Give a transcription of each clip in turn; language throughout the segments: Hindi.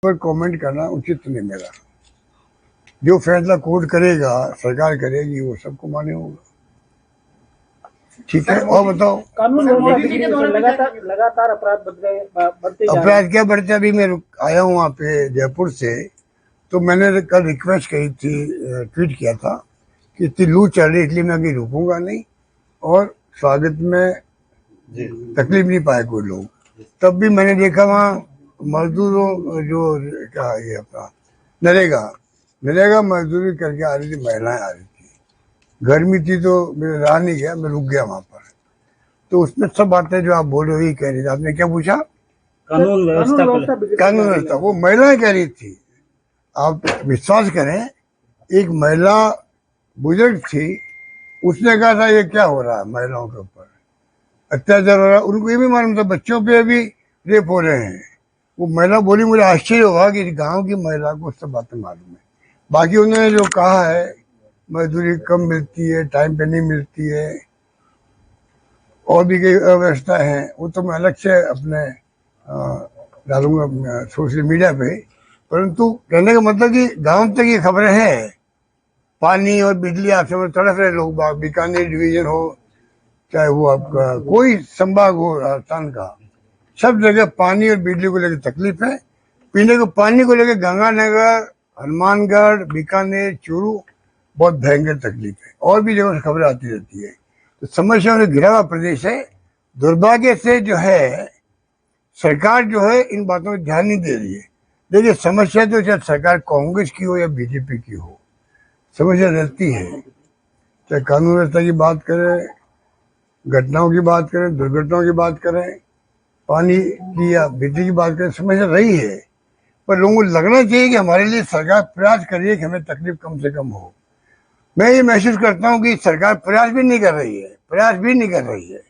पर कमेंट करना उचित नहीं मेरा। जो फैसला कोर्ट करेगा, सरकार करेगी, वो सबको मान्य होगा। ठीक है, और बताओ। कानून लगातार अपराध बढ़ते अपराध क्या बढ़ते? अभी मैं आया हूँ वहाँ पे जयपुर से, तो मैंने कल रिक्वेस्ट करी थी, ट्वीट किया था कि इतनी लू चल रही, इसलिए मैं अभी रुकूंगा नहीं और स्वागत में तकलीफ नहीं पाए कोई लोग। तब भी मैंने देखा वहाँ मजदूरों जो क्या ये अपना नरेगा मजदूरी करके आ रही थी, महिलाएं आ रही थी। गर्मी थी तो मैं रहा नहीं गया, मैं रुक गया वहां पर। तो उसमें सब बातें जो आप बोल रहे हो कह रही थी। आपने क्या पूछा? कानून व्यवस्था वो महिलाएं कह रही थी। आप विश्वास करें, एक महिला बुजुर्ग थी, उसने कहा था ये क्या हो रहा है, महिलाओं के ऊपर अत्याचार हो रहा है। उनको ये भी मालूम था बच्चों पे भी रेप हो रहे हैं। वो महिला बोली, मुझे आश्चर्य हुआ कि गांव की महिला को सब बातें मालूम है। बाकी उन्होंने जो कहा है मजदूरी कम मिलती है, टाइम पे नहीं मिलती है, और भी कई अव्यवस्था है, वो तो मैं अलग से अपने डालूंगा सोशल मीडिया पे। परंतु कहने का मतलब कि गांव तक ये खबरें हैं। पानी और बिजली आपसे तड़फ रहे लोग बाग, बीकानेर डिवीजन हो, चाहे वो आपका कोई संभाग हो राजस्थान का, सब जगह पानी और बिजली को लेकर तकलीफ है। पीने को पानी को लेकर गंगानगर, हनुमानगढ़, बीकानेर, चूरू बहुत भयंकर तकलीफ है। और भी जगह से खबरें आती रहती है। तो समस्या में घिरा हुआ प्रदेश है। दुर्भाग्य से जो है सरकार जो है इन बातों पर ध्यान नहीं दे रही है। देखिए, समस्या तो चाहे सरकार कांग्रेस की हो या बीजेपी की हो, समस्या रहती है। चाहे कानून व्यवस्था की बात करें, घटनाओं की बात करें, दुर्घटनाओं की बात करें, पानी की या बिजली की बात करें, समस्या रही है। पर लोगों को लगना चाहिए कि हमारे लिए सरकार प्रयास कर रही है कि हमें तकलीफ कम से कम हो। मैं ये महसूस करता हूँ कि सरकार प्रयास भी नहीं कर रही है।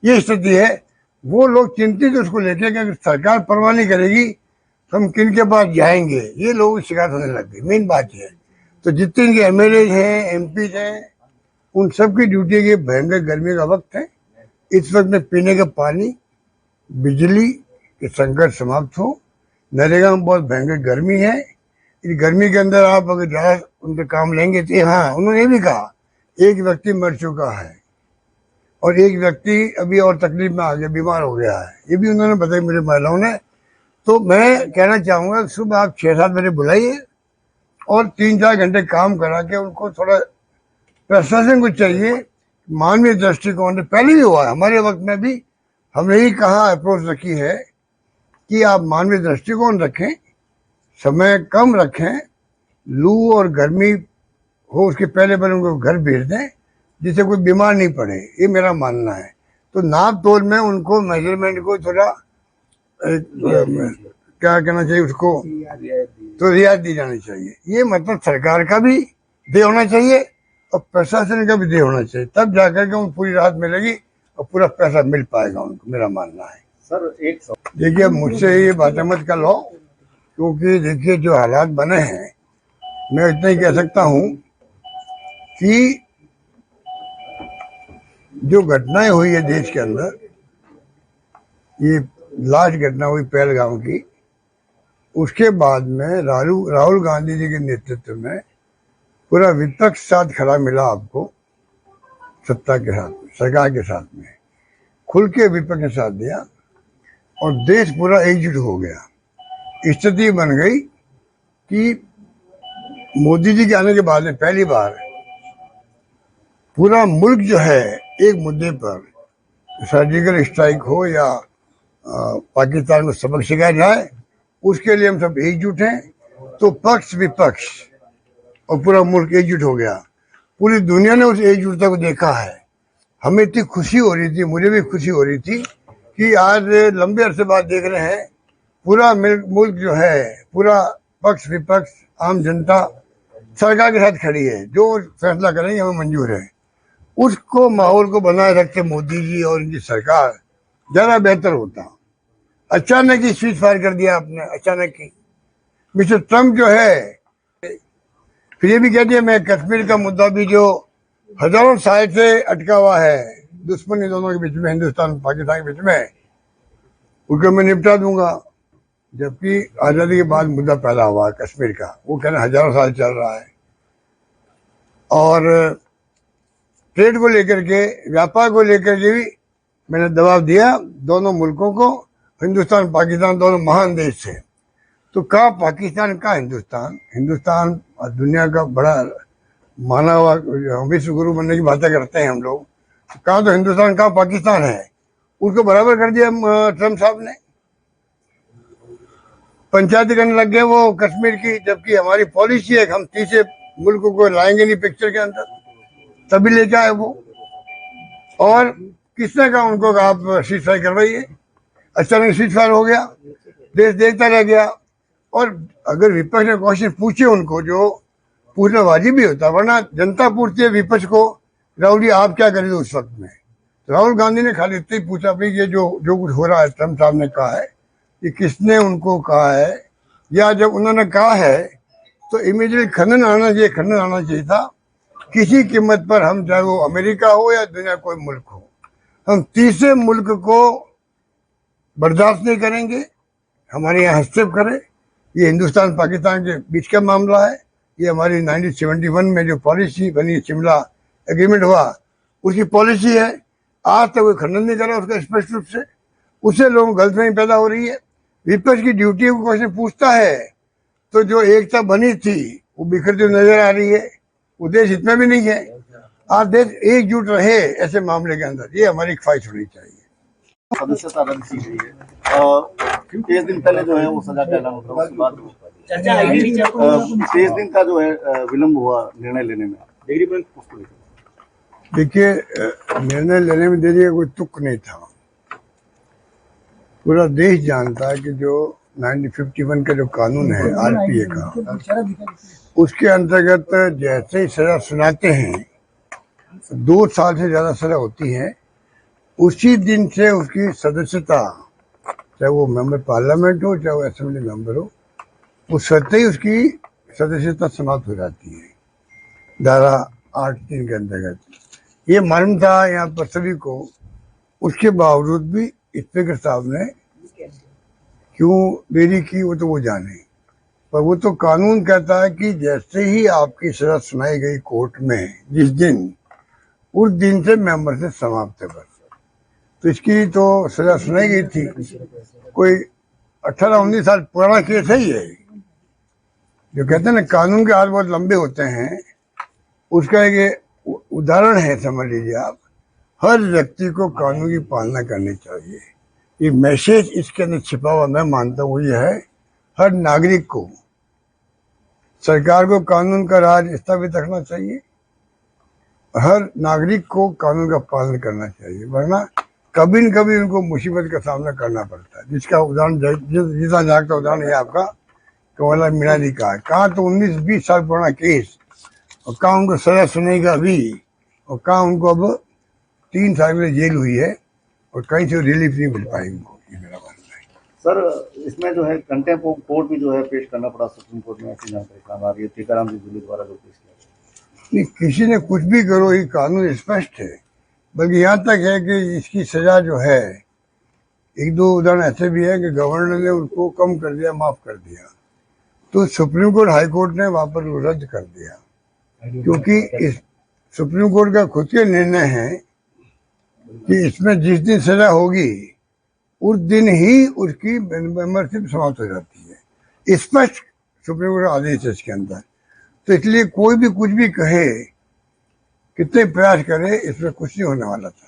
ये स्थिति है। वो लोग चिंतित उसको लेके कि अगर सरकार परवाह नहीं करेगी तो हम किन के पास जाएंगे, ये लोगों की शिकायत होने लग गई। मेन बात है। तो जितने इनके एमएलए हैं, एमपी हैं, उन सबकी ड्यूटी की भयंकर गर्मी का वक्त है। इस वक्त में पीने का पानी, बिजली के संकट समाप्त हो। नरेगा में बहुत भयंकर गर्मी है। इस गर्मी के अंदर आप अगर ज्यादा उनके काम लेंगे तो हाँ, उन्होंने भी कहा एक व्यक्ति मर चुका है और एक व्यक्ति अभी और तकलीफ में आ गया, बीमार हो गया है। ये भी उन्होंने बताया मेरे महिलाओं ने। तो मैं कहना चाहूंगा सुबह आप 6-7 बजे बुलाइए और 3-4 घंटे काम करा के उनको थोड़ा प्रशासन को चाहिए मानवीय दृष्टिकोण। पहले भी हुआ है हमारे वक्त में भी, हमने ही कहा, अप्रोच रखी है कि आप मानवीय दृष्टिकोण रखें, समय कम रखें, लू और गर्मी हो उसके पहले उनको घर भेज दें जिससे कोई बीमार नहीं पड़े। ये मेरा मानना है। तो नाप तोल में उनको मेजरमेंट को थोड़ा क्या कहना चाहिए, उसको तो रियायत दी जानी चाहिए। ये मतलब सरकार का भी दे होना चाहिए और प्रशासन का भी दे होना चाहिए, तब जाकर के उनको पूरी राहत मिलेगी और पूरा पैसा मिल पाएगा उनको, मेरा मानना है। सर देखिए, मुझसे ये बातें मत कर लो, क्योंकि देखिए जो हालात बने हैं, मैं इतना ही कह सकता हूँ कि जो घटनाएं हुई है देश के अंदर, ये लास्ट घटना हुई पहलगाम की, उसके बाद में राहुल गांधी जी के नेतृत्व में पूरा विपक्ष साथ खड़ा मिला आपको, सत्ता के साथ में, सरकार के साथ में खुल के विपक्ष ने साथ दिया और देश पूरा एकजुट हो गया। स्थिति बन गई कि मोदी जी के आने के बाद में पहली बार पूरा मुल्क जो है एक मुद्दे पर, सर्जिकल स्ट्राइक हो या पाकिस्तान को सबक सिखाया जाए, उसके लिए हम सब एकजुट हैं। तो पक्ष विपक्ष और पूरा मुल्क एकजुट हो गया। पूरी दुनिया ने उस एकजुटता को देखा है। हमें इतनी खुशी हो रही थी, मुझे भी खुशी हो रही थी कि आज लंबे अरसे बाद देख रहे हैं पूरा मुल्क जो है, पूरा पक्ष विपक्ष, आम जनता सरकार के साथ खड़ी है। जो फैसला करेंगे हमें मंजूर है। उसको माहौल को बनाए रखते मोदी जी और इनकी सरकार ज्यादा बेहतर होता। अचानक ही स्विच फायर कर दिया आपने, अचानक ही। मिस्टर ट्रम्प जो है, फिर ये भी कह दिया मैं कश्मीर का मुद्दा भी जो हजारों साल से अटका हुआ है, दुश्मनी दोनों के बीच में, हिंदुस्तान पाकिस्तान के बीच में, उसको मैं निपटा दूंगा। जबकि आजादी के बाद मुद्दा पैदा हुआ कश्मीर का, वो कहना हजारों साल चल रहा है। और ट्रेड को लेकर के, व्यापार को लेकर के भी मैंने दबाव दिया दोनों मुल्कों को। हिंदुस्तान पाकिस्तान दोनों महान देश थे, तो कहाँ पाकिस्तान कहाँ हिंदुस्तान। हिंदुस्तान दुनिया का बड़ा माना हुआ विश्व गुरु बनने की बातें करते हैं हम लोग, कहाँ तो हिंदुस्तान कहाँ पाकिस्तान है। उसको बराबर कर दिया ट्रम्प साहब ने। पंचायती करने लग गए वो कश्मीर की, जबकि हमारी पॉलिसी है कि हम तीसरे मुल्कों को लाएंगे नहीं पिक्चर के अंदर, तभी ले जाए वो। और किसने कहा उनको कि आप सीज फायर करवाइए। अचानक सीज फायर हो गया, देश देखता रह गया। और अगर विपक्ष ने क्वेश्चन पूछे उनको, जो पूछना वाजिब भी होता, वरना जनता पूछती है विपक्ष को, राहुल जी आप क्या करेंगे उस वक्त में। तो राहुल गांधी ने खाली इतना ही पूछा, भाई ये जो कुछ हो रहा है, ट्रम्प साहब ने कहा है, कि किसने उनको कहा है, या जब उन्होंने कहा है तो इमीडिएट खंडन आना चाहिए था। किसी कीमत पर हम, चाहे वो अमेरिका हो या दुनिया कोई मुल्क हो, हम तीसरे मुल्क को बर्दाश्त नहीं करेंगे हमारे यहाँ हस्तक्षेप करे। ये हिंदुस्तान पाकिस्तान के बीच का मामला है। ये हमारी 1971 में जो पॉलिसी बनी, शिमला एग्रीमेंट हुआ, उसकी पॉलिसी है। आज तक कोई खंडन नहीं करा उसका स्पष्ट रूप से। उससे लोगों को गलतफहमी पैदा हो रही है। विपक्ष की ड्यूटी को क्वेश्चन पूछता है तो जो एकता बनी थी वो बिखरती हुई नजर आ रही है। उद्देश्य इतना भी नहीं है। आज देश एकजुट रहे ऐसे मामले के अंदर, ये हमारी ख्वाहिश होनी चाहिए। सदस्यता रद्द की गई है। 23 दिन पहले जो है वो सजा का ऐलान होता है, उसके बाद 23 दिन का जो है विलम्ब हुआ निर्णय लेने में। देखिए, निर्णय लेने में देरी का कोई तुक नहीं था। पूरा देश जानता है कि जो 1951 का जो कानून है आरपीए का, उसके अंतर्गत जैसे ही सजा सुनाते हैं, 2 साल से ज्यादा सजा होती है, उसी दिन से उसकी सदस्यता, चाहे वो मेंबर पार्लियामेंट हो चाहे वो असेंबली मेंबर हो, उस सत्ते ही उसकी सदस्यता समाप्त हो जाती है धारा 8(3) के अंतर्गत। ये मालूम था यहाँ पर सभी को। उसके बावजूद भी स्पीकर साहब ने क्यों देरी की वो जाने। पर वो तो कानून कहता है कि जैसे ही आपकी सजा सुनाई गई कोर्ट में जिस दिन, उस दिन से मेंबर से समाप्त है बस। तो इसकी तो सजा सुनाई गई थी। कोई 18-19 साल पुराना केस है ये। जो कहते हैं ना कानून के हाथ बहुत लंबे होते हैं, उसका एक उदाहरण है, समझ लीजिए आप। हर व्यक्ति को कानून की पालना करनी चाहिए। ये मैसेज इसके अंदर छिपा हुआ मैं मानता हूँ ये है, हर नागरिक को, सरकार को कानून का राज स्थापित रखना चाहिए। हर नागरिक को कानून का पालन करना चाहिए, वरना कभी न कभी उनको मुसीबत का सामना करना पड़ता है। जिसका उदाहरण जीता जागता उदाहरण है आपका कमला मीणा जी का। कहाँ तो 19-20 साल पुराना केस, और कहाँ उनको सजा सुनेगा अभी, और कहाँ उनको अब 3 साल में जेल हुई है, और कहीं से रिलीफ नहीं मिल पाई उनको। ये मेरा मानना है। सर, इसमें जो है कंटेम्प्ट कोर्ट भी जो है पेश करना पड़ा सुप्रीम कोर्ट में, ऐसी जानकारी सामने आ रही है टीकाराम जी द्वारा जो पेश किया। नहीं, किसी ने कुछ भी करो, ये कानून स्पष्ट है। बल्कि यहाँ तक है कि इसकी सजा जो है, 1-2 उदाहरण ऐसे भी है कि गवर्नर ने उनको कम कर दिया, माफ कर दिया, तो सुप्रीम कोर्ट हाई कोर्ट ने वहां पर रद्द कर दिया। क्योंकि इस सुप्रीम कोर्ट का खुद के निर्णय है कि इसमें जिस दिन सजा होगी उस दिन ही उसकी मेंबरशिप समाप्त हो जाती है। स्पष्ट सुप्रीम कोर्ट आदेश है इसके अंदर। तो इसलिए कोई भी कुछ भी कहे, कितने प्रयास करे, इसमें कुछ नहीं होने वाला था।